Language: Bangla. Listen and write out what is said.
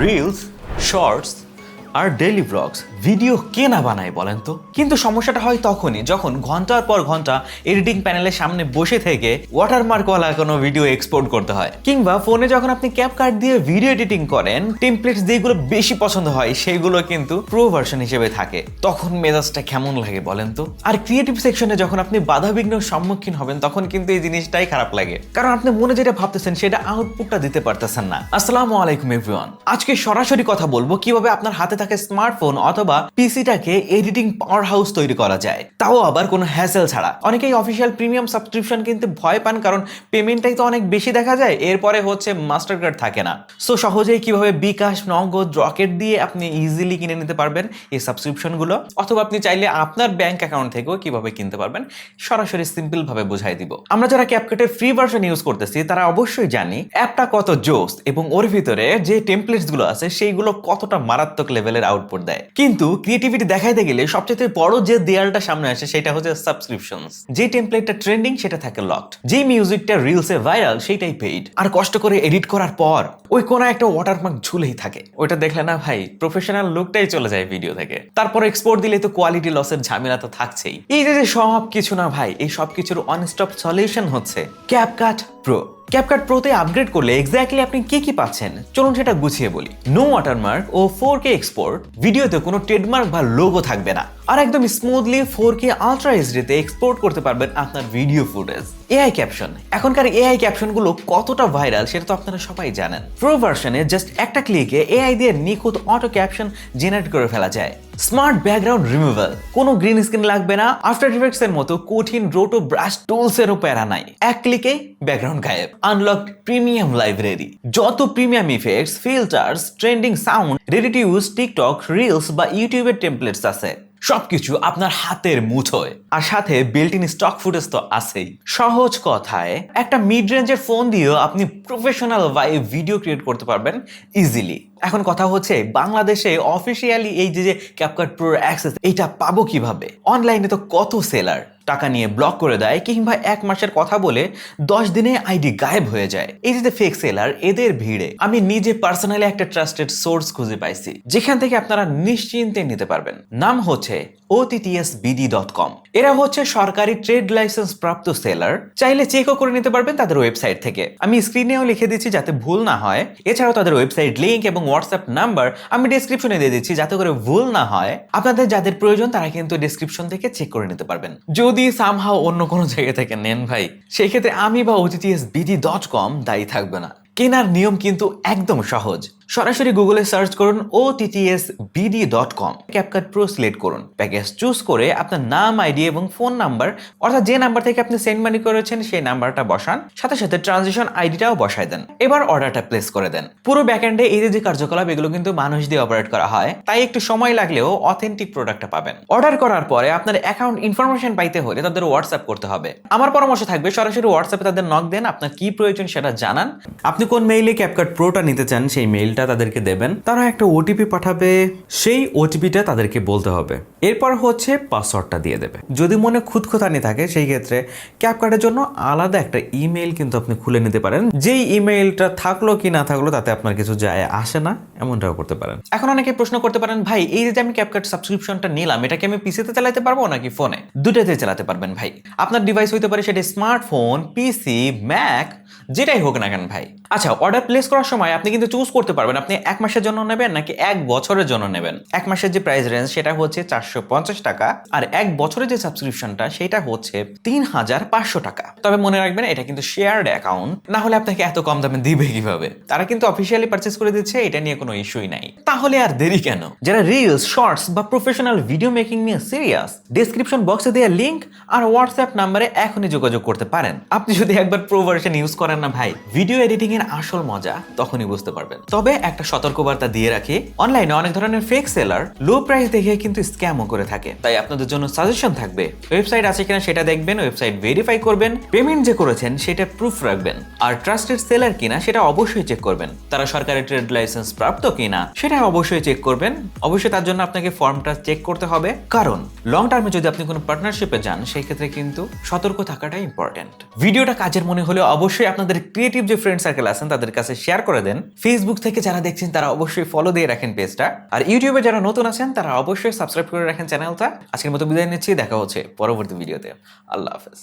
রিলস, শর্টস আর ডেইলি ব্লগস ভিডিও কে না বানায় বলেন তো? কিন্তু সমস্যাটা হয় তখনই যখন ঘন্টার পর ঘন্টা এডিটিং প্যানেলের সামনে বসে থেকে ওয়াটারমার্কওয়ালা কোনো ভিডিও এক্সপোর্ট করতে হয়, কিংবা ফোনে যখন আপনি ক্যাপকাট দিয়ে ভিডিও এডিটিং করেন টেমপ্লেটস যেগুলো বেশি পছন্দ হয় সেগুলো কিন্তু প্রো ভার্সন হিসেবে থাকে, তখন মেজাজটা কেমন লাগে বলেন তো? আর ক্রিয়েটিভ সেকশনে যখন আপনি বাধাবিঘ্নের সম্মুখীন হবেন তখন কিন্তু এই জিনিসটাই খারাপ লাগে, কারণ আপনি মনে যেটা ভাবতেছেন সেটা আউটপুটটা দিতে পারতেছেন না। আসসালামু আলাইকুম এভরিওয়ান, আজকে সরাসরি কথা বলবো কিভাবে আপনার হাতে থাকা স্মার্টফোন অথবা পিসিটাকে এডিটিং পাওয়ার হাউস তৈরি করা যায়, তাও আবার কোনো হ্যাসেল ছাড়া। অনেকেই অফিসিয়াল প্রিমিয়াম সাবস্ক্রিপশন কিনতে ভয় পান, কারণ পেমেন্টটাই তো অনেক বেশি দেখা যায়, এরপরে হচ্ছে মাস্টার কার্ড থাকে না। সো সহজেই কিভাবে বিকাশ, নগদ, রকেট দিয়ে আপনি ইজিলি কিনে নিতে পারবেন এই সাবস্ক্রিপশনগুলো, অথবা আপনি চাইলে আপনার ব্যাংক অ্যাকাউন্ট থেকেও কিভাবে কিনতে পারবেন সরাসরি সিম্পল ভাবে বোঝাই দিব। আমরা যারা ক্যাপকাটের ফ্রি ভার্সন ইউজ করতেছি তারা অবশ্যই জানি অ্যাপটা কত জোস এবং ওর ভিতরে যে টেমপ্লেটস গুলো আছে সেইগুলো কতটা মারাত্মক লেভেলের আউটপুট দেয়। কিন্তু ক্রিয়েটিভিটি দেখাইতে গেলে সবচেয়ে বড় যে দেয়ালটা সামনে আসে সেটা হচ্ছে সাবস্ক্রিপশনস। যে টেমপ্লেটটা ট্রেন্ডিং সেটা থাকে লকড, যে মিউজিকটা রিলসে ভাইরাল সেটাই পেইড, আর কষ্ট করে এডিট করার পর ওই কোন একটা ওয়াটারমার্ক ঝুলেই থাকে। ওইটা দেখলে না ভাই প্রফেশনাল লুকটাই চলে যায় ভিডিও থেকে। তারপর এক্সপোর্ট দিলে তো কোয়ালিটি লসের ঝামেলা তো থাকছেই। এই যে সব কিছু না ভাই, এই সব কিছুর ওয়ান স্টপ সলিউশন হচ্ছে ক্যাপকাট প্রো। ক্যাপকাট প্রোতে আপগ্রেড করলে এক্স্যাক্টলি আপনি কি পাচ্ছেন চলুন সেটা গুছিয়ে বলি। নো ওয়াটারমার্ক ও 4K এক্সপোর্ট, ভিডিওতে কোনো ট্রেডমার্ক বা লোগো থাকবে না, আর একদম স্মুথলি 4K আলট্রা এইচডিতে এক্সপোর্ট করতে পারবেন আপনার ভিডিও ফুটেজ। এআই ক্যাপশন, এখনকার এআই ক্যাপশনগুলো কতটা ভাইরাল সেটা তো আপনারা সবাই জানেন। প্রো ভার্সনে জাস্ট একটা ক্লিকে এআই দিয়ে নিখুঁত অটো ক্যাপশন জেনারেট করে ফেলা যায়। স্মার্ট ব্যাকগ্রাউন্ড রিমুভাল, কোনো গ্রিন স্ক্রিন লাগবে না, আফটার ইফেক্টস এর মতো কঠিন রোটো ব্রাশ টুলস এরও প্যারা নাই, এক ক্লিকে ব্যাকগ্রাউন্ড গায়েব। আনলকড প্রিমিয়াম লাইব্রেরি, যত premium effects, filters, trending sound, ready to use TikTok, reels বা ইউটিউবের টেমপ্লেটস আছে, সবকিছু আপনার হাতের মুঠোয়। আর সাথে বিল্ট ইন স্টক ফুটেজ তো আছেই। সহজ কথায় একটা মিড রেঞ্জের ফোন দিয়েও আপনি প্রফেশনাল ভাইব ভিডিও ক্রিয়েট করতে পারবেন ইজিলি। এখন কথা হচ্ছে বাংলাদেশে অফিসিয়ালি এই যে ক্যাপকাট প্রোর অ্যাক্সেস এইটা পাবো কিভাবে? অনলাইনে তো কত সেলার টাকা নিয়ে ব্লক করে দেয়, কিংবা 1 মাসের কথা বলে 10 দিনে আইডি গায়েব হয়ে যায়। এই যে ফেক সেলার, এদের ভিড়ে আমি নিজে পার্সোনালি একটা ট্রাস্টেড সোর্স খুঁজে পাইছি যেখান থেকে আপনারা নিশ্চিন্তে নিতে পারবেন। নাম হচ্ছে ottsbd.com। এরা হচ্ছে সরকারি ট্রেড লাইসেন্স প্রাপ্ত সেলার, চাইলে চেকও করে নিতে পারবেন তাদের ওয়েবসাইট থেকে। আমি স্ক্রিনেও লিখে দিচ্ছি যাতে ভুল না হয়। এছাড়াও তাদের ওয়েবসাইট লিংক এবং হোয়াটসঅ্যাপ নাম্বার আমি ডেসক্রিপশনে দিয়ে দিচ্ছি যাতে করে ভুল না হয়। আপনাদের যাদের প্রয়োজন তারা কিন্তু ডেসক্রিপশন থেকে চেক করে নিতে পারবেন। যদি সামহাও অন্য কোনো জায়গা থেকে নেন ভাই, সেই ক্ষেত্রে আমি বা ottsbd.com দায়ী থাকবে না। কেনার নিয়ম কিন্তু একদম সহজ। সরাসরি গুগলে সার্চ করুন ottsbd.com, ক্যাপকাট প্রো সিলেক্ট করুন, প্যাকেজ চুজ করে আপনার নাম, আইডি এবং ফোন নাম্বার, অর্থাৎ যে নাম্বার থেকে আপনি সেন্ড মানি করেছেন সেই নাম্বারটা বসান, সাথে সাথে ট্রানজিশন আইডিটাও বসায় দেন। এবার অর্ডারটা প্লেস করে দেন। পুরো ব্যাকএন্ডে এই যে কার্যকলাপ এগুলো কিন্তু মানুষ দিয়ে অপারেট করা হয়, তাই একটু সময় লাগলেও অথেন্টিক প্রোডাক্টটা পাবেন। অর্ডার করার পরে আপনার অ্যাকাউন্ট ইনফরমেশন পাইতে হলে তাদের হোয়াটসঅ্যাপ করতে হবে। আমার পরামর্শ থাকবে সরাসরি হোয়াটসঅ্যাপে তাদের নক দেন, আপনার কি প্রয়োজন সেটা জানান, আপনি কোন মেইলে ক্যাপকাট প্রোটা নিতে চান সেই মেইলটা তাদেরকে দেবেন, তারা একটা ওটিপি পাঠাবে, সেই ওটিপিটা তাদেরকে বলতে হবে, এরপর হচ্ছে পাসওয়ার্ডটা দিয়ে দেবে। যদি মনে খুঁতখুঁতানি থাকে সেই ক্ষেত্রে ক্যাপকাটের জন্য আলাদা একটা ইমেইল কিন্তু আপনি খুলে নিতে পারেন, যেই ইমেইলটা থাকলো কি না থাকলো তাতে আপনার কিছু যায় আসে না, এমনটাও করতে পারেন। এখন অনেকে প্রশ্ন করতে পারেন, ভাই এই যে আমি ক্যাপকাট সাবস্ক্রিপশনটা নিলাম এটা কি আমি পিসিতে চালাতে পারবো নাকি ফোনে? দুটাতে চালাতে পারবেন ভাই। আপনার ডিভাইস হইতে পারে সেটা স্মার্টফোন, পিসি, ম্যাক, যেটাই হোক না কেন ভাই। আচ্ছা, অর্ডার প্লেস করার সময় আপনি কিন্তু চুজ করতে পারবেন আপনি 1 মাসের জন্য নেবেন নাকি 1 বছরের জন্য নেবেন। 1 মাসের যে প্রাইস রেঞ্জ সেটা হচ্ছে 450 টাকা, আর 1 বছরের যে সাবস্ক্রিপশনটা সেটা হচ্ছে 3500 টাকা। তবে মনে রাখবেন এটা কিন্তু শেয়ার্ড অ্যাকাউন্ট, না হলে আপনাকে এত কম দামে দিবে কিভাবে? তারা কিন্তু অফিসিয়ালি পারচেজ করে দিচ্ছে, এটা নিয়ে কোনো ইস্যুই নাই। তাহলে আর দেরি কেন? যারা রিলস, শর্টস বা প্রফেশনাল ভিডিও মেকিং নিয়ে সিরিয়াস, ডেসক্রিপশন বক্সে দেওয়া লিংক আর হোয়াটসঅ্যাপ নাম্বারে এখনই যোগাযোগ করতে পারেন। আপনি যদি একবার প্রো ভার্সন ইউজ করেন না ভাই, ভিডিও এডিটিং এর আসল মজা তখনই বুঝতে পারবেন। তবে একটা সতর্কবার্তা দিয়ে রাখি, অনলাইনে অনেক ধরনের ফেক সেলার লো প্রাইস দেখে কিন্তু স্ক্যামও করে থাকে, তাই আপনাদের জন্য সাজেশন থাকবে ওয়েবসাইট আছে কিনা সেটা দেখবেন, ওয়েবসাইট ভেরিফাই করবেন, পেমেন্ট যে করেছেন সেটা প্রুফ রাখবেন, আর ট্রাস্টেড সেলার কিনা সেটা অবশ্যই চেক করবেন, তারা সরকারি ট্রেড লাইসেন্স প্রাপ্ত কিনা সেটা অবশ্যই চেক করবেন। অবশ্যই তার জন্য আপনাকে ফর্মটা চেক করতে হবে, কারণ লং টার্মে যদি আপনি কোনো পার্টনারশিপে যান সেই ক্ষেত্রে কিন্তু সতর্ক থাকাটা ইম্পর্টেন্ট। ভিডিওটা কাজের মনে হলে অবশ্যই আপনাদের ক্রিয়েটিভ যে ফ্রেন্ড সার্কেল আছেন তাদের কাছে শেয়ার করে দেন। ফেসবুক থেকে যারা দেখছেন তারা অবশ্যই ফলো দিয়ে রাখেন পেজটা, আর ইউটিউবে যারা নতুন আছেন তারা অবশ্যই সাবস্ক্রাইব করে রাখেন চ্যানেলটা। আজকের মতো বিদায় নিচ্ছি, দেখা হচ্ছে পরবর্তী ভিডিওতে। আল্লাহ হাফেজ।